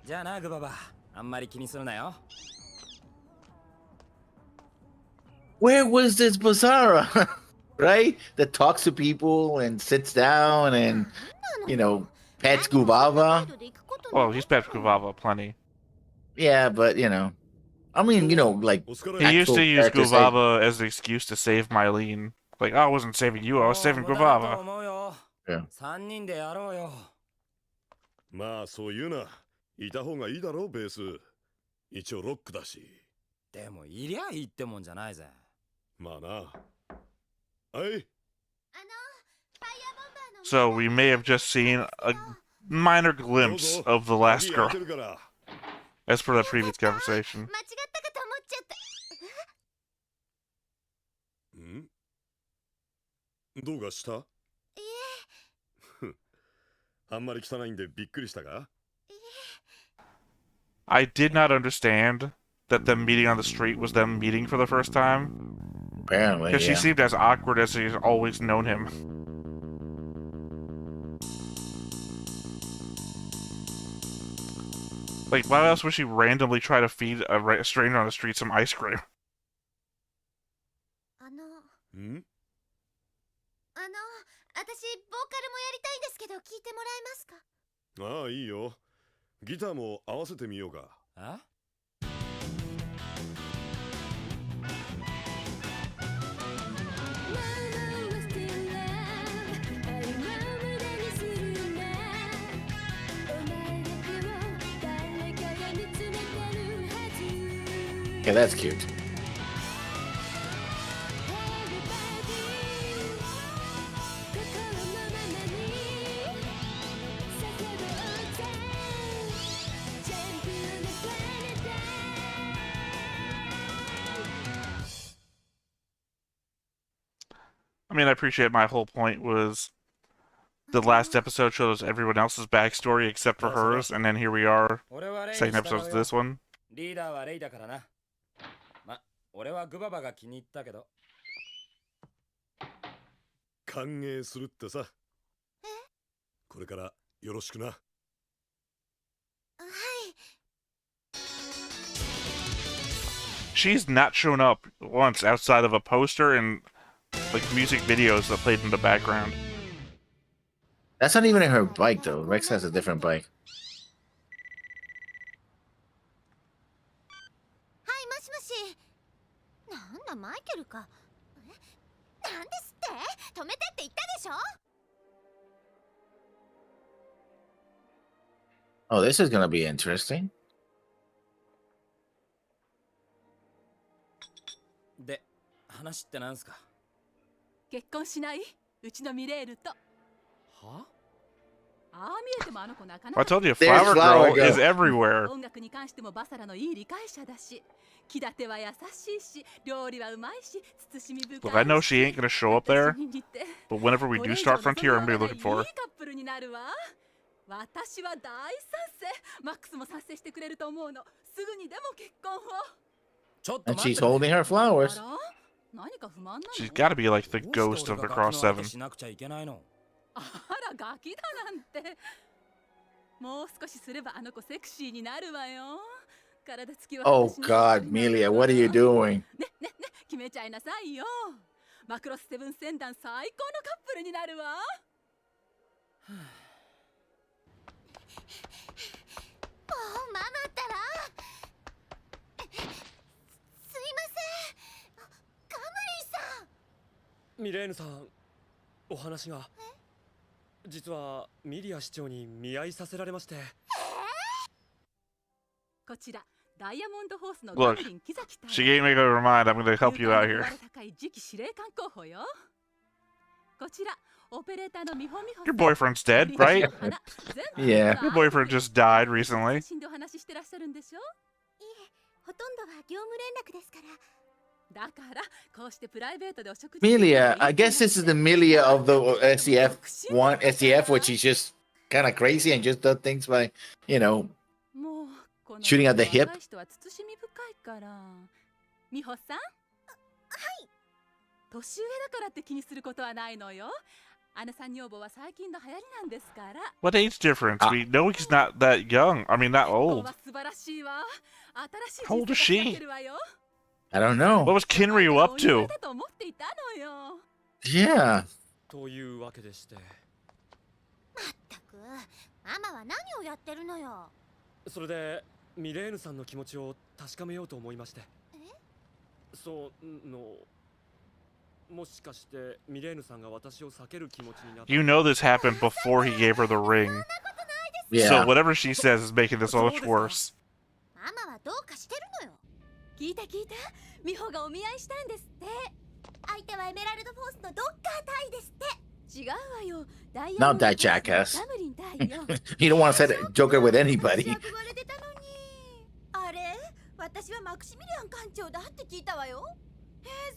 じゃあな、グババ。あんまり気にするなよ。 Where was this Basara? Right? That talks to people and sits down and, you know, pets Gubava. Well, he's pet Guvava plenty. Yeah, but, you know, I mean, you know, like, お疲 He れ。 used to Actual use characters say- Guvava as the excuse to save Mylene. Like, oh, I wasn't saving you, I was saving もう無駄だと Guvava. 思うよ。 Yeah. 三人でやろうよ。まあそう言うな。いた方がいいだろう、ベース。一応ロックだし。でもいりゃいいってもんじゃないぜ。まあな。はい。あの、ファイヤーボンバーの。 So we may have just seen a minor glimpse of the last 鍵開 girl, けるから as per the previous conversation. 間違ったかと思っちゃった。んどうかしたいえ、あんまり汚いんでびっくりしたか I did not understand that them meeting on the street was them meeting for the first time, apparently, because she yeah. seemed as awkward as she's always known him. Like, why else would she randomly try to feed a stranger on the street some ice cream? あの、ん私、ボーカルもやりたいんですけど、聞いてもらえますか？ああ、いいよ。ギターも合わせてみようか。あ Okay, that's cute. I mean, I appreciate my whole point was the last episode shows everyone else's backstory except for hers, and then here we are, 俺はレイに second 従 episode う of よ this one. リーダーはレイだからな。ま、俺はグババが気に入ったけど。歓迎するってさ。これからよろしくな。はい。 She's not shown up once outside of a poster and like music videos that played in the background. That's not even in her bike, though. Rex has a different bike. はい、もしもし。なんだ、マイケルか。なんですって止めてって言ったでしょ。 Oh, this is gonna be interesting. で、話ってなんすか。結婚しない？うちのミレールと。は？ああ見えてもあの子なかな I か。 told you, There's Flower Flower Girl is Girl. everywhere. 音楽に関してもバサラのいい理解者だし、気立ては優しいし、料理はうまいし、慎み深いし。 Look, I know she ain't gonna show up there, 私に似て but whenever we do start Frontier, I'm gonna be looking for her. いいカップルになるわ。私は大賛成。マックスも賛成してくれると思うの。すぐにでも結婚を。ちょっと And 待っ she's て。 holding her あ flowers. ら？何か不満なの？ She's gotta be like the どうして ghost of 俺が Macross ガキの相手 7. しなくちゃいけないの。あらガキだなんて。もう少しすればあの子セクシーになるわよ。体つきは Oh 私の God, 手になる Melia, わ。 what are you doing? ね決めちゃいなさいよ。マクロスセブン船団最高のカップルになるわ。もうママったら。すいません。カムリンさん。ミレーヌさん、お話が。実はミリア市長に見合いさせられまして。こちらダイヤモンドホースの Look, ガムリン木崎隊 She gave me her mind. I'm gonna help you out here. 高い次期司令官候補よ。こちらオペレーターのミホミホ Your boyfriend's dead, right? Yeah. Your boyfriend just died recently. 写真でお話ししてらっしゃるんでしょ。いえ、ほとんどは業務連絡ですから。だからこうしてプライベートでお食事。 Melia, I guess this is the Melia of the SDF one SDF, which she's just kind of crazy and just does things by, you know, もうこの shooting at the hip. 若い人は慎み深いから。美穂さん。はい。年上だからって気にすることはないのよ。姉さん女房は最近の流行りなんですから。 What age difference? We know he's not that young. I mean, not 結婚 old. は素晴らしいわ。新しい How old is she? 人生が待ってるわよ。 I don't know. What was Kinryu up お祝い to? だと思っていたのよ。 Yeah. というわけでして。まったく、ママは何をやってるのよ。それでミレーヌさんの気持ちを確かめようと思いまして。そうの。もしかしてミレーヌさんが私を避ける気持ちになって。 You know this happened before he gave her the ring. Yeah. So whatever she says is making this much worse. ママはどうかしてるのよ。聞いた美穂がお見合いしたんですって。相手はエメラルドフォースのドッカー隊ですって。違うわよ。ダイヤ Not モンド that jackass. ガムリン隊よ。 You don't want to set Joker with anybody. 憧れてたのに。あれ、私はマクシミリアン艦長だって聞いたわよ。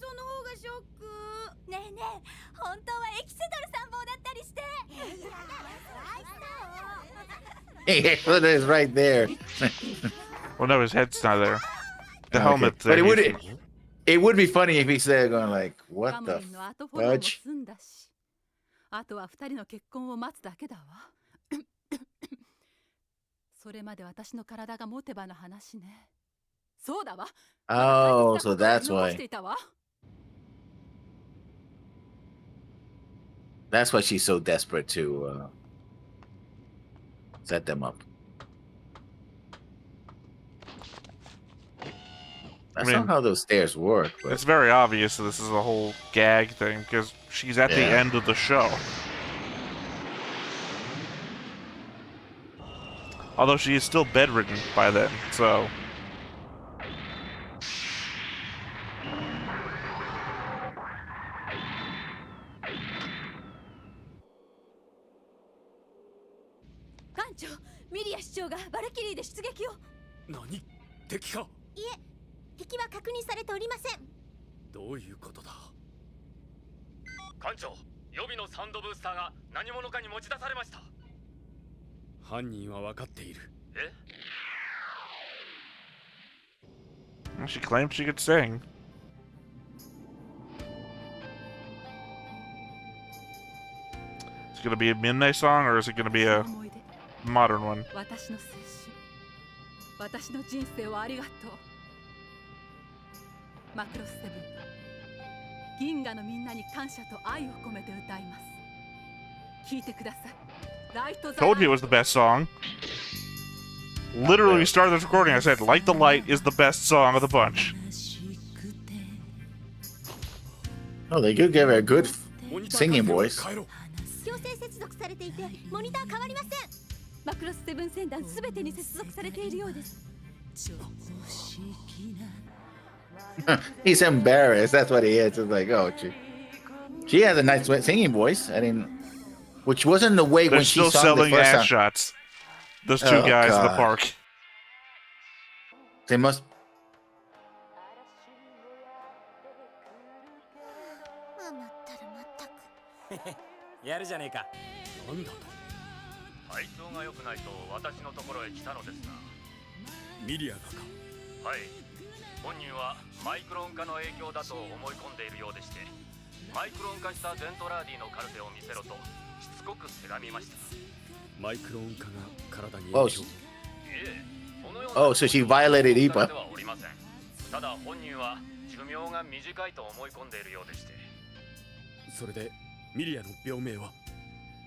その方がショック。ねえねえ、本当はエキセドル参謀だったりして。 Hey, it is right there. Well, no, his head's not there. The Okay. helmet But thing. it would be funny if he said going like, ガ what ム the リンの後フォローも fudge? 済んだし。あとは二人の結婚を待つだけだわ。それまで私の体が持てばの話ね。そうだわ。 Oh, so that's 残 why. していたわ。 That's why she's so desperate to set them up. That's I mean, not how those stairs work. But It's very obvious that this is a whole gag thing because she's at the Yeah. end of the show. Although she is still bedridden by then, so バルキリーで出撃を。何？敵か？いえ、敵は確認されておりません。どういうことだ？艦長、予備のサウンドブースターが何者かに持ち出されました。犯人は分かっている。え？ She claimed she could sing. Is it gonna be a midnight song or is it gonna be a modern one? 私の青春、私の人生をありがとう。マクロスセブンは銀河のみんなに感謝と愛を込めて歌います。聞いてください。ライト・ザ・ Told you it was the best song. Literally, we started this recording. I said, "Light the Light" is the best song of the bunch. Oh, they do give her a good singing voice. 強制接続されていて、モニター変わりません。マクロスセブン船団すべてに接続されているようです。He's embarrassed. That's what he is. It's like, oh, she has a nice singing voice. I mean, which wasn't the way They're when she still sang the selling first ass time. shots. Those two guys in the God. park. They must. まったらまったく。やるじゃねえか。なんだと？体調が良くないと私のところへ来たのですが。ミリアがか？はい。本人はマイクロン化の影響だと思い込んでいるようでして、マイクロン化したデントラーディのカルテを見せろとしつこくせがみました。マイクロン化が体に Oh, 影響。oh, so she violated IPA. ではおりません。ただ本人は寿命が短いと思い込んでいるようでして。それでミリアの病名は？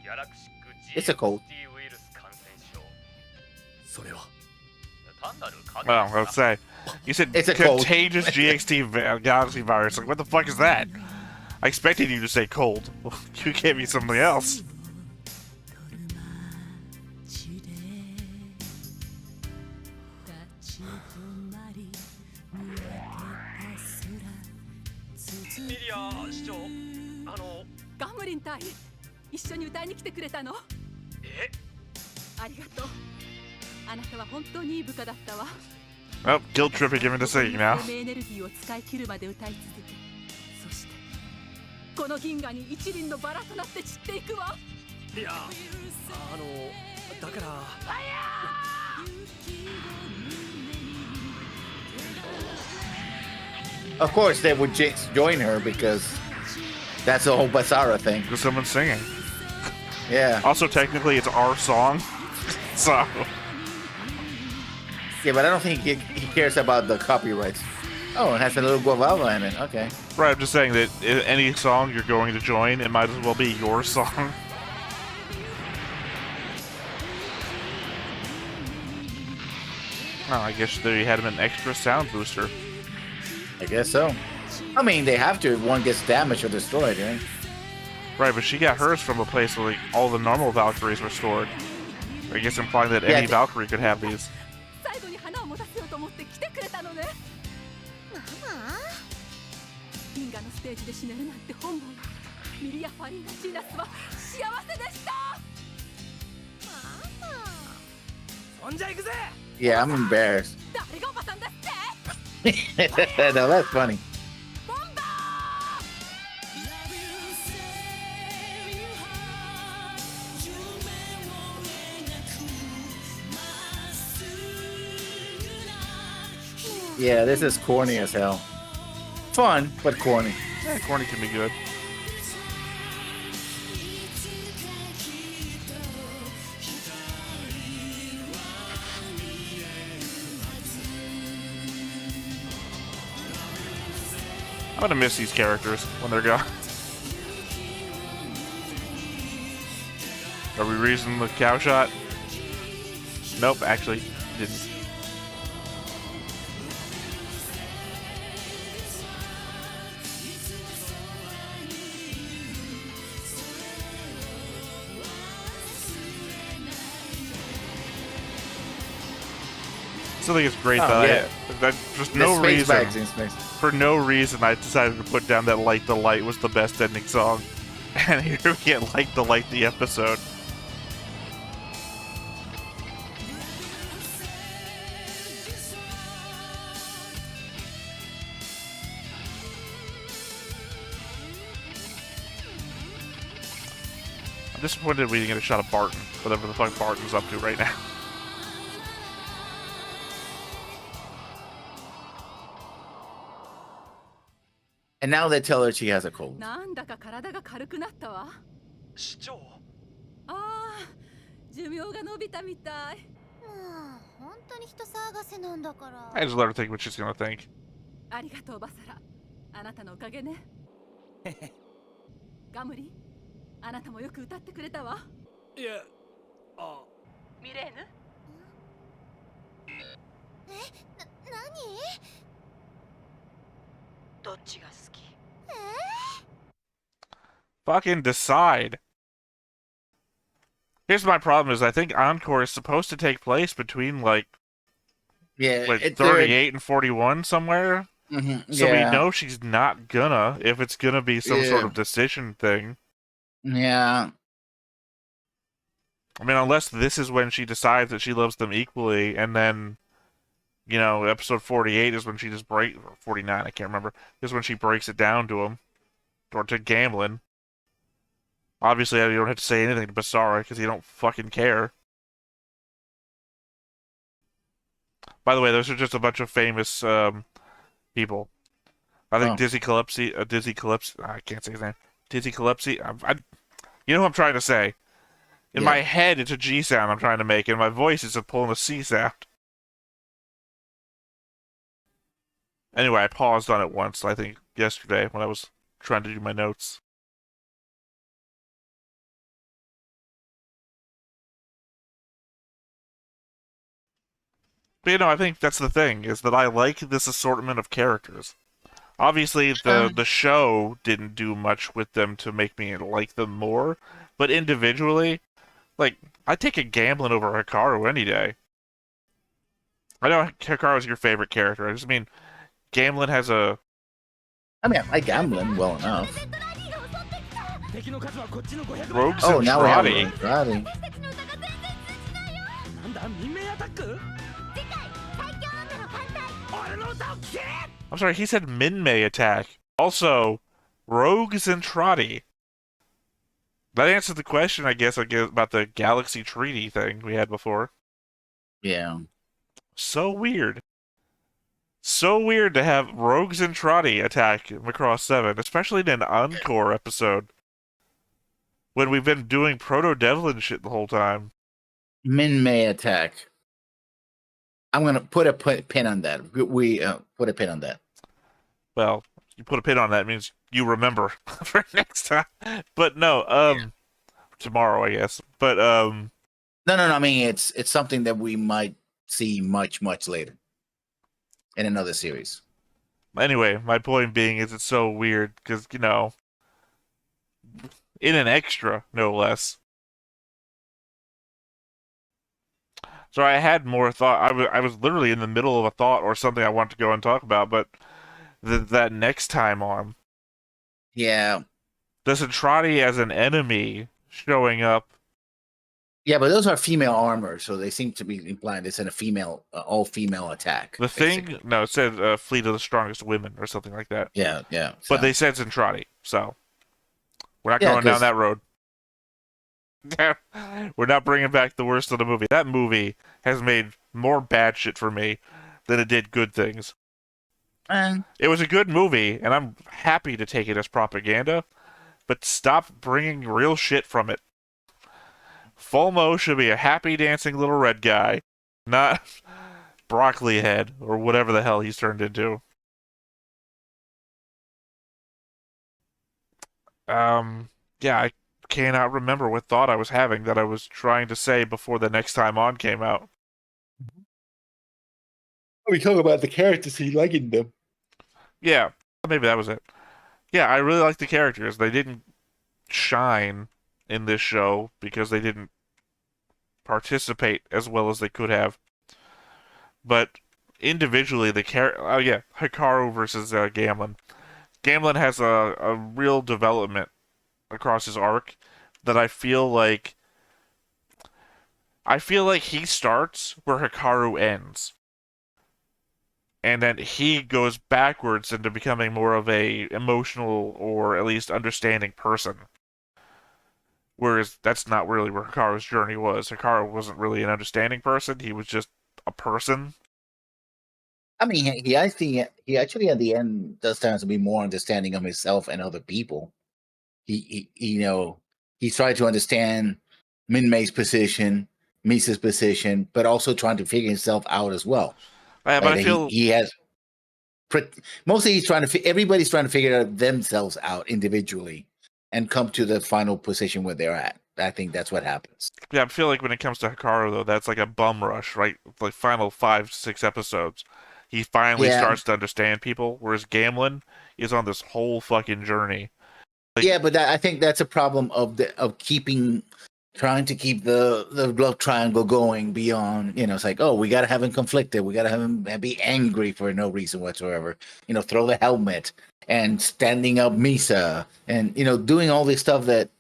ギャラクシック It's a cold. GXT ウイルス感染症。それは？単なる風 Well, 邪 let's say. You said It's a cold. contagious GXT galaxy virus. Like, what the fuck is that? I expected you to say cold. You gave me something else. Miria 市長、ガムリン隊、一緒に歌いに来てくれたの？え？ありがとう。あなたは本当にいい部下だったわ。Oh, guilt tripping him into singing now. 生命エネルギーを使い切るまで歌い続け、そしてこの銀河に一輪のバラとなって散っていくわ。いや、だから。Of course, they would join her because that's the whole Basara thing. Because someone's singing. Yeah. Also, technically, it's our song. So. Yeah, but I don't think he cares about the copyrights. Oh, it has a little guava in it. Okay. Right, I'm just saying that any song you're going to join, it might as well be your song. Oh, I guess they had him an extra sound booster. I guess so. I mean, they have to if one gets damaged or destroyed, right? Right, but she got hers from a place where like, all the normal Valkyries were stored. I guess implying that any Valkyrie could have these. 最後に花を持たせようと思って来てくれたのね。ママ。銀河のステージで死ねるなんて本望。ミリア・ファリーナ・チーナスは幸せでした。ママ。そんじゃ行くぜ。Yeah, I'm embarrassed. 誰がおばさんだって？ No, that's funny. ボンバー！ Yeah, this is corny as hell. Fun, but corny. Yeah, corny can be good. I'm gonna miss these characters when they're gone. Are we reusing the cow shot? Nope, actually, didn't. Still think it's great that just no reason. For no reason, I decided to put down that "Light the Light" was the best ending song, and here we get "Light the Light" the episode. disappointed we didn't get a shot of Barton, whatever the fuck Barton's up to right now. And now they tell her she has a cold. なんだか体が軽くなったわ。市長。ああ、寿命が伸びたみたい。もう本当に人騒がせなんだから。 I just let her think what she's gonna think. ありがとうバサラ。あなたのおかげね。ガムリ、あなたもよく歌ってくれたわ。いや、あ、ミレーヌ。何？どっちが好き？ Fucking decide. Here's my problem is I think Encore is supposed to take place between like Yeah, 38 and 41 somewhere. So yeah. we know she's not gonna if it's gonna be some sort of decision thing. Yeah. I mean, unless this is when she decides that she loves them equally, and then, you know, episode 48 is when she just breaks, or 49, I can't remember, is when she breaks it down to him, or to Gamblin. Obviously, you don't have to say anything to Basara, because you don't fucking care. By the way, those are just a bunch of famous, people. I think Dizzy Calypsy, I can't say his name. Dizzy Calypsy, you know what I'm trying to say. In my head, it's a G sound I'm trying to make. In my voice, it's pulling a C sound. Anyway, I paused on it once, I think, yesterday, when I was trying to do my notes. But, you know, I think that's the thing, is that I like this assortment of characters. Obviously, the show didn't do much with them to make me like them more, but individually, like, I'd take a Gamblin over Hikaru any day. I know Hikaru's your favorite character. I just mean, Gamblin has a... I mean, I like Gamblin well enough. Rogues oh, and now we have Trotty. Trotty. I'm sorry, he said Minmay attack. Also, Rogues and Trotty. That answers the question, I guess, about the Galaxy Treaty thing we had before. Yeah. So weird. So weird to have Rogues and Trotty attack Macross 7, especially in an Encore episode. When we've been doing Proto-Devlin shit the whole time. Min-May attack. I'm going to put a pin on that. We put a pin on that. Well, you put a pin on that means you remember for next time. But no, tomorrow, I guess. But, No, I mean, it's something that we might see much, much later. In another series. Anyway, my point being is it's so weird, because, you know, in an extra, no less. So I had more thought. I was literally in the middle of a thought or something I want to go and talk about, but that next time on. Yeah. The Centrati as an enemy showing up. Yeah, but those are female armor, so they seem to be implying it's in a female, all-female attack. The thing, no, it said fleet of the strongest women or something like that. Yeah. But they said Centrati, so we're not going down that road. We're not bringing back the worst of the movie. That movie has made more bad shit for me than it did good things. It was a good movie, and I'm happy to take it as propaganda, but stop bringing real shit from it. Fulmo should be a happy dancing little red guy, not Broccoli Head, or whatever the hell he's turned into. Yeah, I cannot remember what thought I was having that I was trying to say before the next time on came out. We talk about the characters he liking them. Yeah, maybe that was it. Yeah, I really like the characters. They didn't shine in this show because they didn't participate as well as they could have. But individually, Hikaru versus Gamblin. Gamblin has a real development across his arc that I feel like he starts where Hikaru ends. And then he goes backwards into becoming more of a emotional or at least understanding person. Whereas that's not really where Hikaru's journey was. Hikaru wasn't really an understanding person. He was just a person. I mean, he actually at the end does tend to be more understanding of himself and other people. He's trying to understand Minmei's position, Misa's position, but also trying to figure himself out as well. Yeah, but I feel he has mostly everybody's trying to figure themselves out individually and come to the final position where they're at. I think that's what happens. Yeah, I feel like when it comes to Hikaru though, that's like a bum rush, right? Like final 5-6 episodes, he finally starts to understand people. Whereas Gamlin is on this whole fucking journey. But I think that's a problem of trying to keep the love triangle going beyond. It's like, oh, we gotta have him conflicted. We gotta have him be angry for no reason whatsoever. Throw the helmet and standing up Misa and doing all this stuff that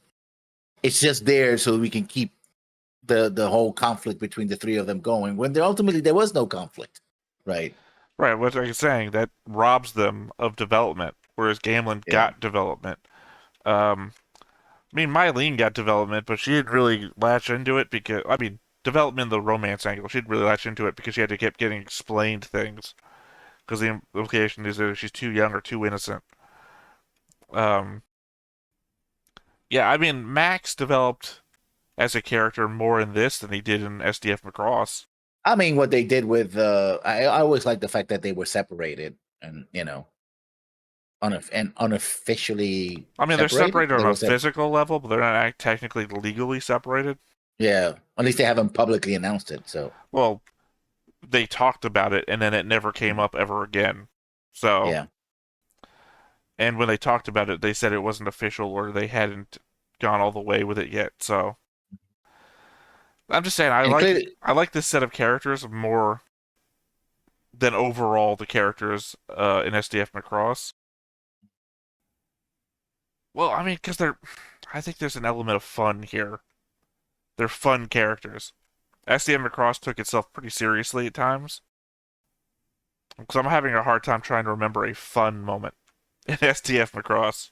it's just there so we can keep the whole conflict between the three of them going when ultimately there was no conflict, right? Right, what I'm saying, that robs them of development, whereas Gamlin got development. I mean, Mylene got development, but she didn't really latch into it because, development in the romance angle, she didn't really latch into it because she had to keep getting explained things. Because the implication is that she's too young or too innocent. Max developed as a character more in this than he did in SDF Macross. I mean, what they did with I always like the fact that they were separated and unofficially. They're separated on a physical level, but they're not technically legally separated. Yeah, at least they haven't publicly announced it. So, well, they talked about it, and then it never came up ever again. So, yeah. And when they talked about it, they said it wasn't official or they hadn't gone all the way with it yet. So, I'm just saying, I like this set of characters more than overall the characters in SDF Macross. Well, because I think there's an element of fun here. They're fun characters. SDF Macross took itself pretty seriously at times. Because I'm having a hard time trying to remember a fun moment in SDF Macross.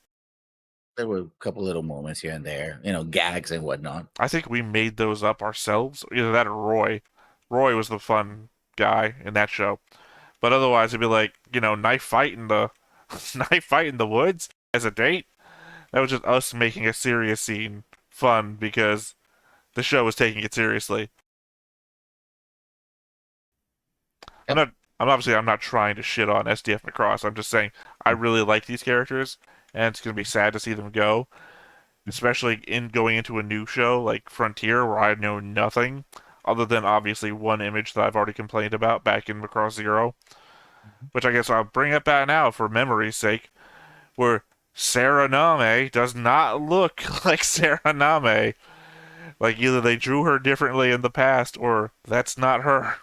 There were a couple little moments here and there, gags and whatnot. I think we made those up ourselves. Either that or Roy. Roy was the fun guy in that show. But otherwise, it'd be like, knife fight in the woods as a date. That was just us making a serious scene fun because the show was taking it seriously. Yep. I'm not trying to shit on SDF Macross. I'm just saying I really like these characters, and it's gonna be sad to see them go, especially in going into a new show like Frontier, where I know nothing other than obviously one image that I've already complained about back in Macross Zero, which I guess I'll bring up back now for memory's sake, where Sarah Name does not look like Sarah Name. Like either they drew her differently in the past, or that's not her.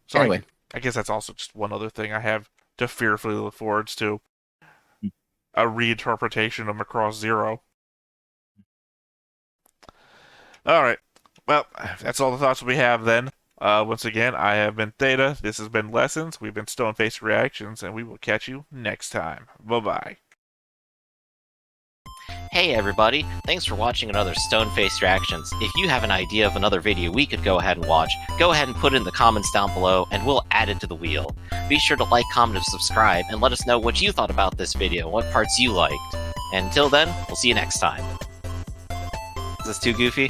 So anyway, I guess that's also just one other thing I have to fearfully look forward to. A reinterpretation of Macross Zero. Alright. Well, that's all the thoughts we have then. Once again, I have been Theta. This has been Lessons. We've been Stone-Faced Reactions, and we will catch you next time. Bye-bye. Hey everybody, thanks for watching another Stone-Faced Reactions. If you have an idea of another video we could go ahead and watch, go ahead and put it in the comments down below and we'll add it to the wheel. Be sure to like, comment, and subscribe and let us know what you thought about this video and what parts you liked. And until then, we'll see you next time. Is this too goofy?